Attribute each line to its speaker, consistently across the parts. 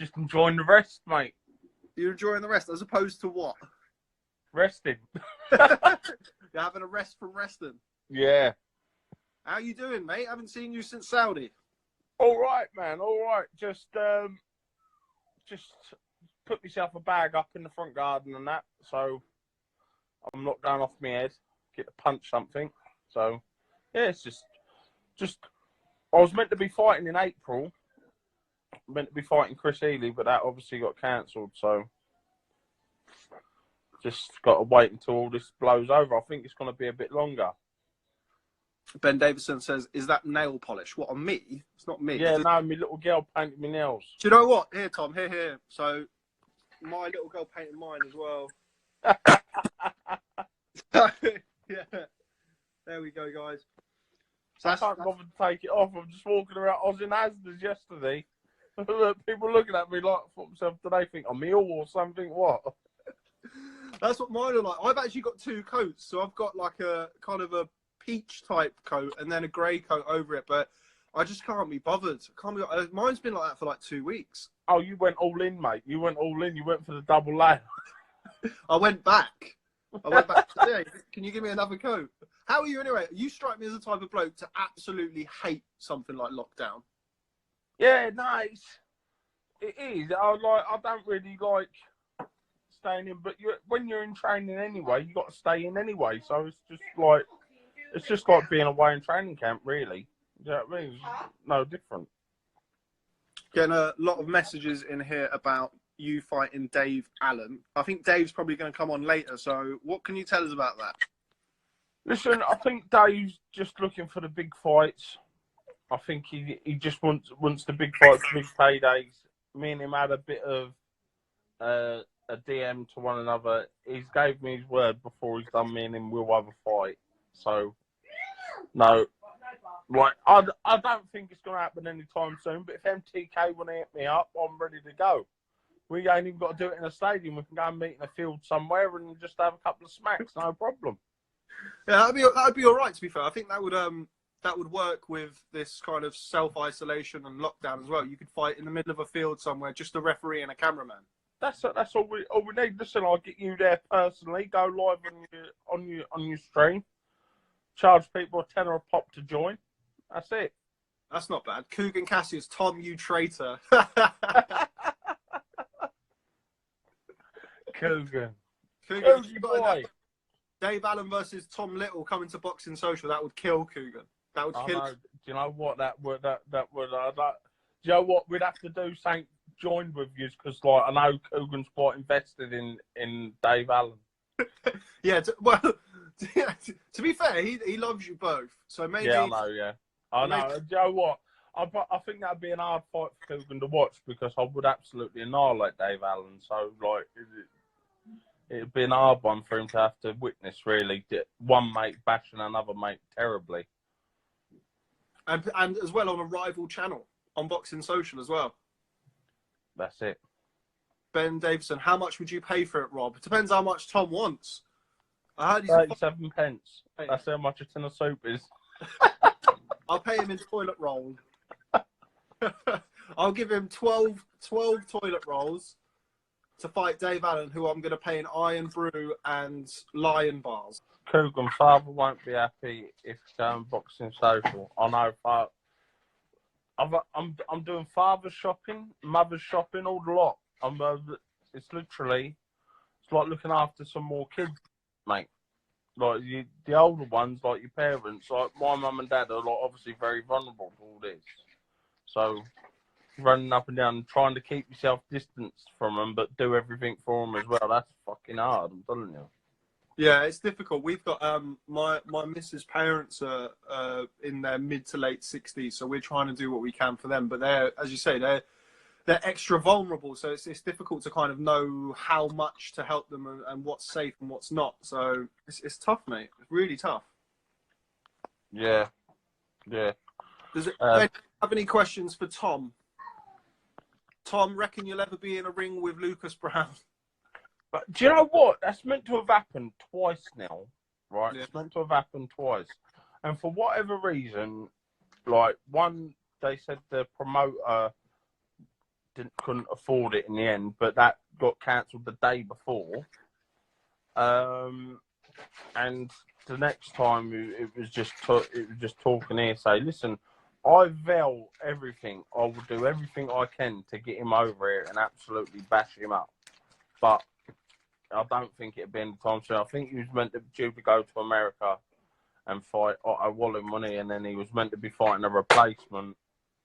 Speaker 1: Just enjoying the rest, mate.
Speaker 2: You're enjoying the rest as opposed to what?
Speaker 1: Resting.
Speaker 2: You're having a rest from resting.
Speaker 1: Yeah.
Speaker 2: How you doing, mate? I haven't seen you since Saudi.
Speaker 1: All right, man. All right. Just put myself a bag up in the front garden and that, so I'm not going off my head. Get to punch something. So yeah, it's just. I was meant to be fighting in April. Meant to be fighting Chris Healy, but that obviously got cancelled. So just got to wait until all this blows over. I think it's going to be a bit longer.
Speaker 2: Ben Davison says, "Is that nail polish? What, on me? It's not me."
Speaker 1: Yeah, no, my little girl painted my nails.
Speaker 2: Do you know what? Here, Tom. Here. So my little girl painted mine as well. Yeah. There we go, guys. So
Speaker 1: I can't bother to take it off. I'm just walking around. I was in Asda's yesterday. People looking at me like, for themselves, do they think I'm ill or something? What?
Speaker 2: That's what mine are like. I've actually got two coats. So I've got like a kind of a peach type coat and then a grey coat over it. But I just can't be bothered. Mine's been like that for like 2 weeks.
Speaker 1: Oh, you went all in, mate. You went all in. You went for the double layer.
Speaker 2: I went back today. Can you give me another coat? How are you anyway? You strike me as the type of bloke to absolutely hate something like lockdown.
Speaker 1: Yeah, nice. It is. I don't really like staying in, but when you're in training anyway, you got to stay in anyway. So it's just like being away in training camp, really. You know what I mean? It's no different.
Speaker 2: Getting a lot of messages in here about you fighting Dave Allen. I think Dave's probably going to come on later. So what can you tell us about that?
Speaker 1: Listen, I think Dave's just looking for the big fights. I think he just wants the big fights, big paydays. Me and him had a bit of a DM to one another. He's gave me his word before he's done. Me and him will have a fight. So no, like I don't think it's going to happen anytime soon. But if MTK want to hit me up, I'm ready to go. We ain't even got to do it in a stadium. We can go and meet in a field somewhere and just have a couple of smacks. No problem.
Speaker 2: Yeah, that'd be all right. To be fair, I think that would work with this kind of self-isolation and lockdown as well. You could fight in the middle of a field somewhere, just a referee and a cameraman.
Speaker 1: That's all we need. Listen, I'll get you there personally. Go live on your stream. Charge people a tenner a pop to join. That's it.
Speaker 2: That's not bad. Coogan Cassius, Tom, you traitor.
Speaker 1: Coogan
Speaker 2: boy. Dave Allen versus Tom Little coming to Boxing Social. That would kill Coogan. That would kill.
Speaker 1: Do you know what that would? Do you know what we'd have to do? Something joined with you because, like, I know Coogan's quite invested in Dave Allen.
Speaker 2: Yeah. To be fair, he loves you both. So maybe.
Speaker 1: Yeah, I know. Yeah, I know. Do you know what? I think that'd be an hard fight for Coogan to watch because I would absolutely annihilate Dave Allen. So, like, it'd be an hard one for him to have to witness, really. One mate bashing another mate terribly.
Speaker 2: And as well on a rival channel, on Boxing Social as well.
Speaker 1: That's it.
Speaker 2: Ben Davison, how much would you pay for it, Rob? It depends how much Tom wants. I heard
Speaker 1: 37 pence. That's how much a tin of soup is.
Speaker 2: I'll pay him in toilet rolls. I'll give him 12 toilet rolls to fight Dave Allen, who I'm going to pay in iron brew and lion bars.
Speaker 1: Coogan, father won't be happy if it's going Boxing Social. I know, I'm doing father shopping, mother shopping, all the lot. It's like looking after some more kids, mate. Like the older ones, like your parents, like my mum and dad are like obviously very vulnerable to all this. So running up and down and trying to keep yourself distanced from them, but do everything for them as well. That's fucking hard, I'm telling you.
Speaker 2: Yeah, it's difficult. We've got my missus' parents are in their mid to late 60s, so we're trying to do what we can for them. But they're, as you say, they're extra vulnerable, so it's difficult to kind of know how much to help them and what's safe and what's not. So it's tough, mate. It's really tough.
Speaker 1: Yeah.
Speaker 2: Does it have any questions for Tom? Tom, reckon you'll ever be in a ring with Lucas Brown?
Speaker 1: But do you know what? That's meant to have happened twice now, right?
Speaker 2: Yeah.
Speaker 1: It's meant to have happened twice. And for whatever reason, like, one, they said the promoter couldn't afford it in the end, but that got cancelled the day before. And the next time it was just talking here. Say, listen, I vow everything. I will do everything I can to get him over here and absolutely bash him up. But I don't think it'd be any time soon. I think he was due to go to America and fight Otto Wallen money, and then he was meant to be fighting a replacement,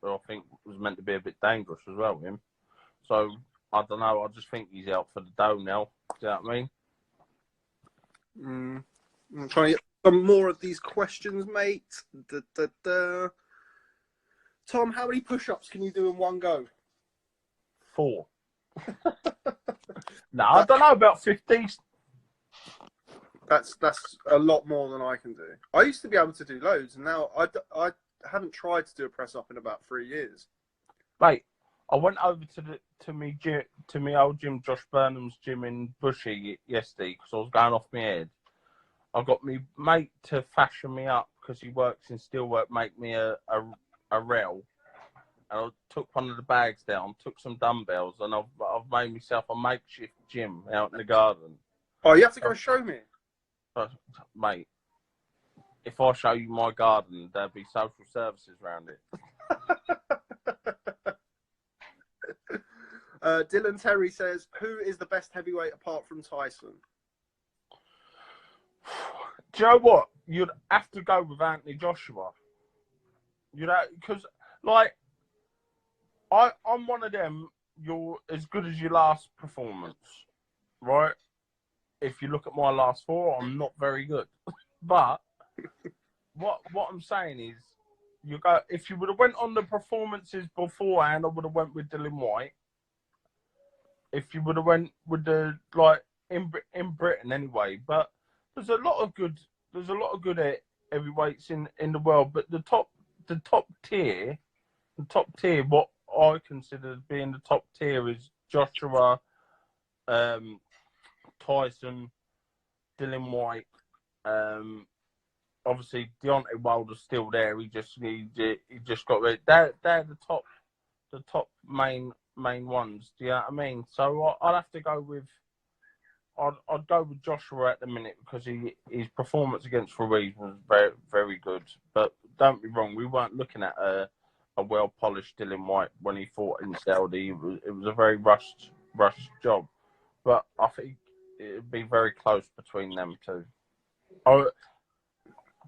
Speaker 1: but I think was meant to be a bit dangerous as well, him. So I don't know. I just think he's out for the dough now. Do you know what I mean?
Speaker 2: I'm trying to get some more of these questions, mate. Tom, how many push-ups can you do in one go?
Speaker 1: 4. No, I don't know, about 50.
Speaker 2: That's a lot more than I can do. I used to be able to do loads, and now I haven't tried to do a press-up in about 3 years.
Speaker 1: Mate, I went over to me old gym, Josh Burnham's gym in Bushy yesterday, because I was going off my head. I got me mate to fashion me up, because he works in steelwork, make me a rail. And I took one of the bags down, took some dumbbells, and I've made myself a makeshift gym out in the garden.
Speaker 2: Oh, you have to go show me.
Speaker 1: Mate, if I show you my garden, there'll be social services around it.
Speaker 2: Dylan Terry says, who is the best heavyweight apart from Tyson?
Speaker 1: Do you know what? You'd have to go with Anthony Joshua. You know, because, like, I'm one of them, you're as good as your last performance, right? If you look at my last 4, I'm not very good. But what I'm saying is, if you would have went on the performances beforehand, I would have went with Dillian Whyte. If you would have went with the, like, in Britain anyway. But there's a lot of good heavyweights in the world. But the top tier, what I consider being the top tier is Joshua, Tyson, Dillian Whyte. Obviously, Deontay Wilder's still there. He just got rid. They're the top main ones. Do you know what I mean? So I'd have to go with. I'd go with Joshua at the minute, because his performance against Ruiz was very, very good. But don't be wrong, we weren't looking at a well-polished Dillian Whyte when he fought in Saudi. It was a very rushed job. But I think it'd be very close between them two.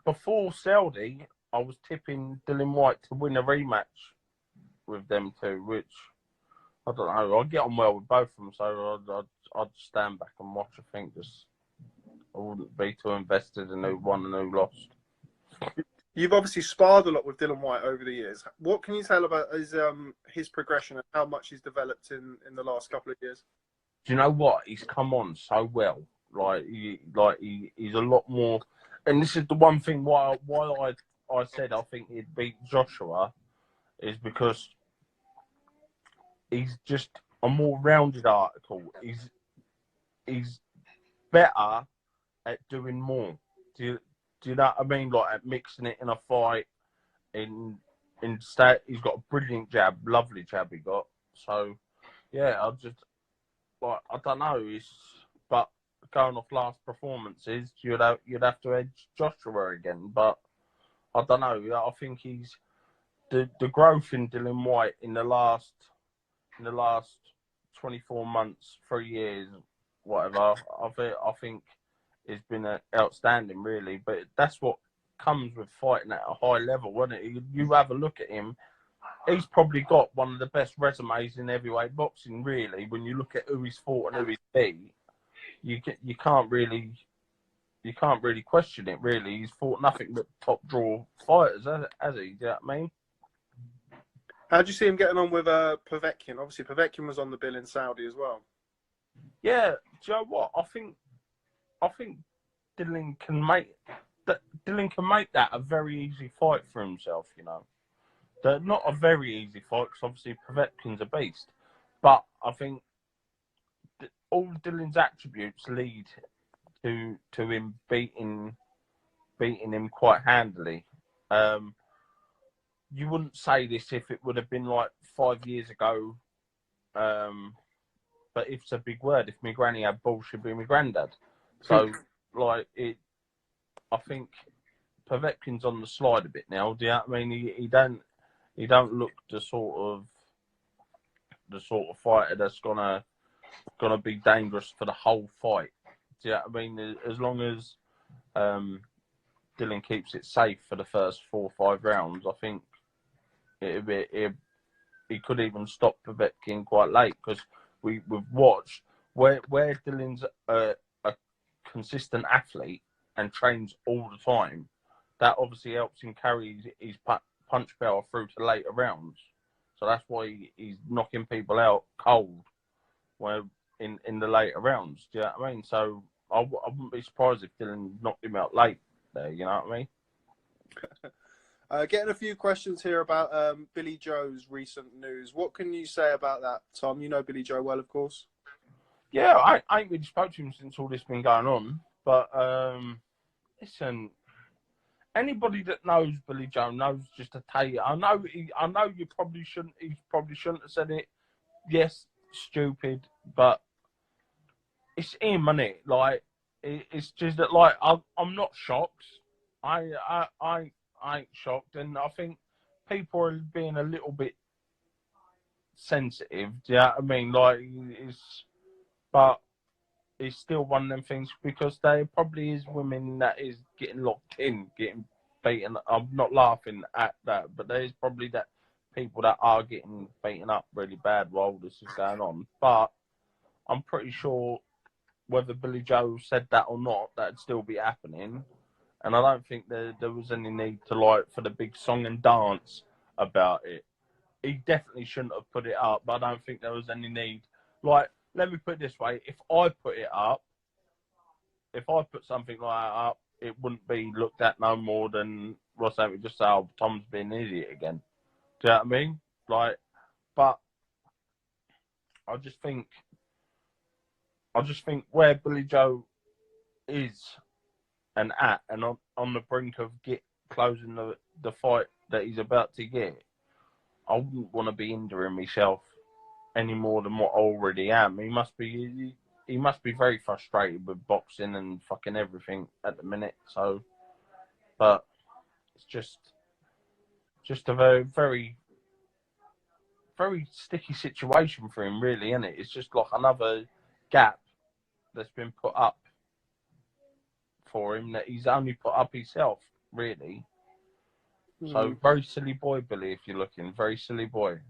Speaker 1: Before Saudi, I was tipping Dillian Whyte to win a rematch with them two, which I don't know. I get on well with both of them, so I'd stand back and watch. I think I wouldn't be too invested in who won and who lost.
Speaker 2: You've obviously sparred a lot with Dillian Whyte over the years. What can you tell about his progression and how much he's developed in the last couple of years?
Speaker 1: Do you know what? He's come on so well. He's a lot more. And this is the one thing why I said I think he'd beat Joshua, is because he's just a more rounded article. He's better at doing more. Do you know what I mean? Like, at mixing it in a fight. He's got a brilliant jab, lovely jab he got. So yeah, I don't know. But going off last performances, you'd have to edge Joshua again. But I don't know. I think he's the growth in Dillian Whyte in the last 24 months, 3 years, whatever. I think it's been outstanding, really. But that's what comes with fighting at a high level, isn't it? You have a look at him. He's probably got one of the best resumes in heavyweight boxing, really. When you look at who he's fought and who he's beat, you can't really question it. Really, he's fought nothing but top draw fighters, has he? Do you know what I mean?
Speaker 2: How do you see him getting on with Povetkin? Obviously, Povetkin was on the bill in Saudi as well.
Speaker 1: Yeah, do you know what? I think Dylan can make that a very easy fight for himself. You know, not a very easy fight, because obviously Povetkin's a beast. But I think all Dylan's attributes lead to him beating him quite handily. You wouldn't say this if it would have been like 5 years ago But if's a big word. If my granny had balls, she'd be my granddad. So, like, I think Povetkin's on the slide a bit now. Do you know what I mean? He don't look the sort of fighter that's gonna be dangerous for the whole fight. Do you know what I mean? As long as Dylan keeps it safe for the first 4 or 5 rounds, I think he could even stop Povetkin quite late, because we've watched where Dylan's a consistent athlete and trains all the time. That obviously helps him carry his punch power through to later rounds. So that's why he's knocking people out cold where in the later rounds. Do you know what I mean? So I wouldn't be surprised if Dylan knocked him out late there. You know what I mean?
Speaker 2: Getting a few questions here about Billy Joe's recent news. What can you say about that, Tom? You know Billy Joe well, of course.
Speaker 1: Yeah, I ain't really spoke to him since all this been going on. But listen, anybody that knows Billy Joe knows just to tell you. I know you probably shouldn't. He probably shouldn't have said it. Yes, stupid, but it's him, isn't it? Like, it's just that, like, I'm not shocked. I ain't shocked, and I think people are being a little bit sensitive. Do you know what I mean? Like, but it's still one of them things, because there probably is women that is getting locked in, getting beaten. I'm not laughing at that, but there is probably that people that are getting beaten up really bad while this is going on. But I'm pretty sure whether Billy Joe said that or not, that'd still be happening. And I don't think there was any need to, like, for the big song and dance about it. He definitely shouldn't have put it up, but I don't think there was any need. Like, let me put it this way: if I put it up, if I put something like that up, it wouldn't be looked at no more than Ross Anthony just say, "Oh, Tom's being an idiot again." Do you know what I mean? Like, but I just think where Billy Joe is and at, and on the brink of closing the fight that he's about to get, I wouldn't want to be hindering myself any more than what I already am. He must be very frustrated with boxing and fucking everything at the minute. So, but it's just a very, very, very sticky situation for him, really, isn't it? It's just like another gap that's been put up for him that he's only put up himself, really. So, very silly boy, Billy, if you're looking. Very silly boy.